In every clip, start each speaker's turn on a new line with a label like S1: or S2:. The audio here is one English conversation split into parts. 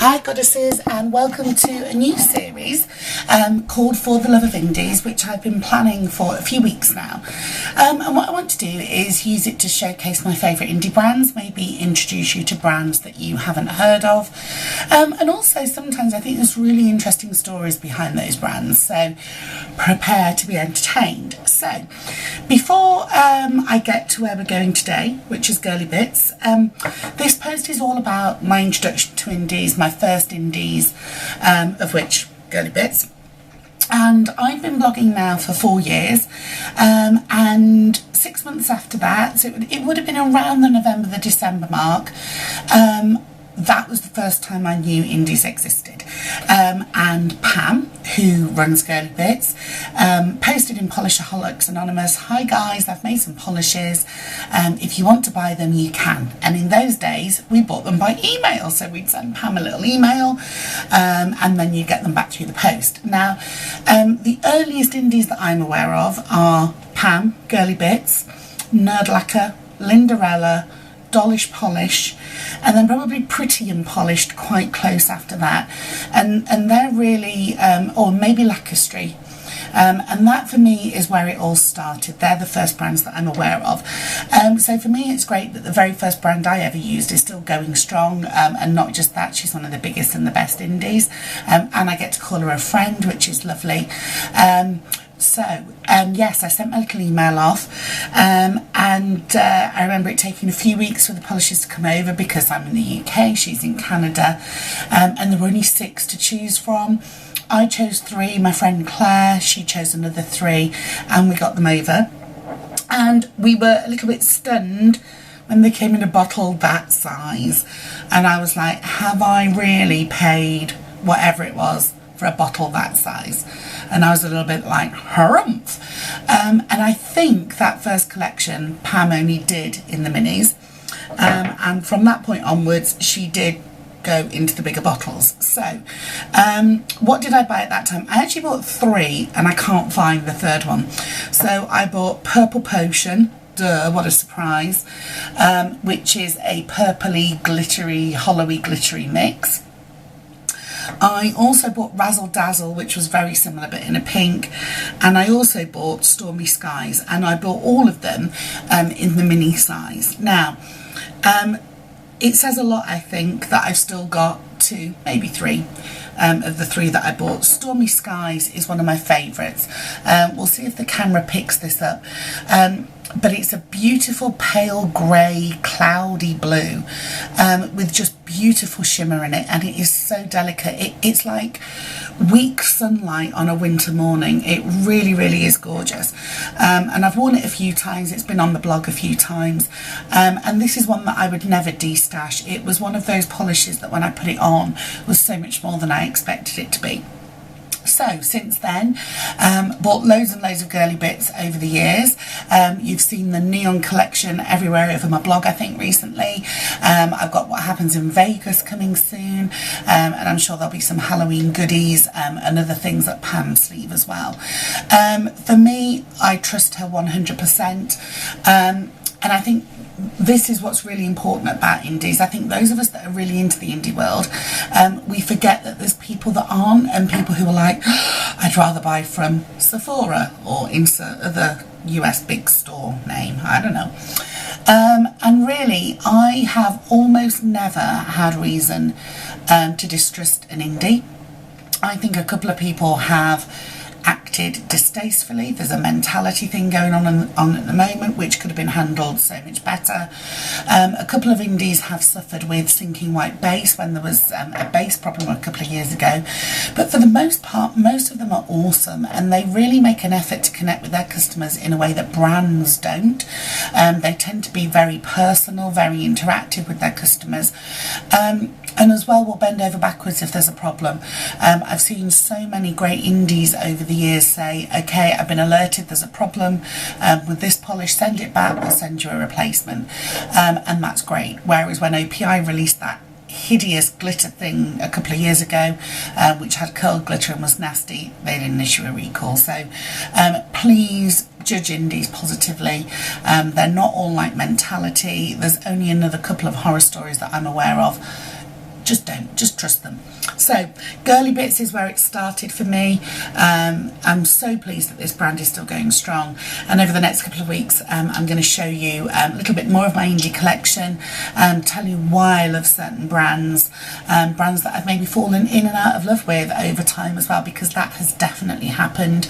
S1: Hi Goddesses, and welcome to a new series called For the Love of Indies, which I've been planning for a few weeks now. And what I want to do is use it to showcase my favourite indie brands, maybe introduce you to brands that you haven't heard of, and also sometimes I think there's really interesting stories behind those brands, so prepare to be entertained. So before I get to where we're going today, which is Girly Bits, this post is all about my introduction to indies, my first indies, of which Girly Bits. And I've been blogging now for 4 years, and 6 months after that, so it would have been around the November, the December mark, that was the first time I knew indies existed. And Pam, who runs Girly Bits, posted in Polishaholics Anonymous, "Hi guys, I've made some polishes. If you want to buy them, you can." And in those days, we bought them by email. So we'd send Pam a little email, and then you get them back through the post. Now, the earliest indies that I'm aware of are Pam, Girly Bits, Nerd Lacquer, Linderella, Dollish Polish, and then probably Pretty and Polished quite close after that, and they're really or maybe Lacastry, and that for me is where it all started. They're the first brands that I'm aware of, so for me it's great that the very first brand I ever used is still going strong, and not just that, she's one of the biggest and the best indies, and I get to call her a friend, which is lovely. Yes, I sent my little email off, and I remember it taking a few weeks for the polishes to come over because I'm in the UK, she's in Canada, and there were only 6 to choose from. I chose 3, my friend Claire, she chose another 3, and we got them over. And we were a little bit stunned when they came in a bottle that size, and I was like, have I really paid whatever it was for a bottle that size? And I was a little bit like, harumph. And I think that first collection Pam only did in the minis, and from that point onwards she did go into the bigger bottles. So what did I buy at that time? I actually bought 3 and I can't find the third one. So I bought Purple Potion, duh, what a surprise, which is a purpley glittery, hollowy glittery mix. I also bought Razzle Dazzle, which was very similar but in a pink, and I also bought Stormy Skies, and I bought all of them in the mini size. Now, it says a lot, I think, that I've still got 2, maybe 3 of the 3 that I bought. Stormy Skies is one of my favourites. We'll see if the camera picks this up. But it's a beautiful pale grey, cloudy blue, with just beautiful shimmer in it, and it is so delicate. It's like weak sunlight on a winter morning. It really, really is gorgeous. And I've worn it a few times. It's been on the blog a few times. And this is one that I would never destash. It was one of those polishes that when I put it on was so much more than I expected it to be. So since then, bought loads and loads of Girly Bits over the years. You've seen the neon collection everywhere over my blog, I think, recently. I've got What Happens in Vegas coming soon, and I'm sure there'll be some Halloween goodies and other things at Pam's sleeve as well. For me, I trust her 100%, and I think this is what's really important about indies. I think those of us that are really into the indie world, we forget that there's people that aren't, and people who are like, I'd rather buy from Sephora or insert other US big store name, I don't know. And really, I have almost never had reason to distrust an indie. I think a couple of people have acted distastefully. There's a mentality thing going on at the moment which could have been handled so much better. A couple of indies have suffered with sinking white base when there was a base problem a couple of years ago, but for the most part most of them are awesome, and they really make an effort to connect with their customers in a way that brands don't. They tend to be very personal, very interactive with their customers, and as well will bend over backwards if there's a problem. I've seen so many great indies over the years say, okay, I've been alerted there's a problem with this polish, send it back, we'll send you a replacement, and that's great. Whereas when OPI released that hideous glitter thing a couple of years ago, which had curled glitter and was nasty, they didn't issue a recall. So please judge indies positively. They're not all like Mentality. There's only another couple of horror stories that I'm aware of just don't, just trust them. So Girly Bits is where it started for me. I'm so pleased that this brand is still going strong, and over the next couple of weeks I'm going to show you a little bit more of my indie collection, tell you why I love certain brands, brands that I've maybe fallen in and out of love with over time as well, because that has definitely happened.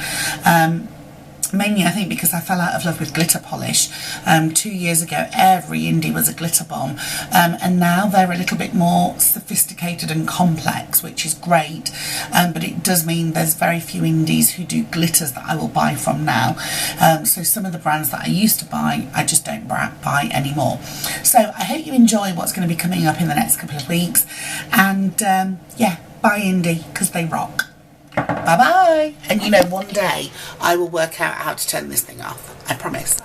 S1: Mainly I think because I fell out of love with glitter polish. 2 years ago every indie was a glitter bomb, and now they're a little bit more sophisticated and complex, which is great, but it does mean there's very few indies who do glitters that I will buy from now. So some of the brands that I used to buy, I just don't buy anymore. So I hope you enjoy what's going to be coming up in the next couple of weeks, and yeah, buy indie because they rock. Bye bye. And you know, one day I will work out how to turn this thing off. I promise.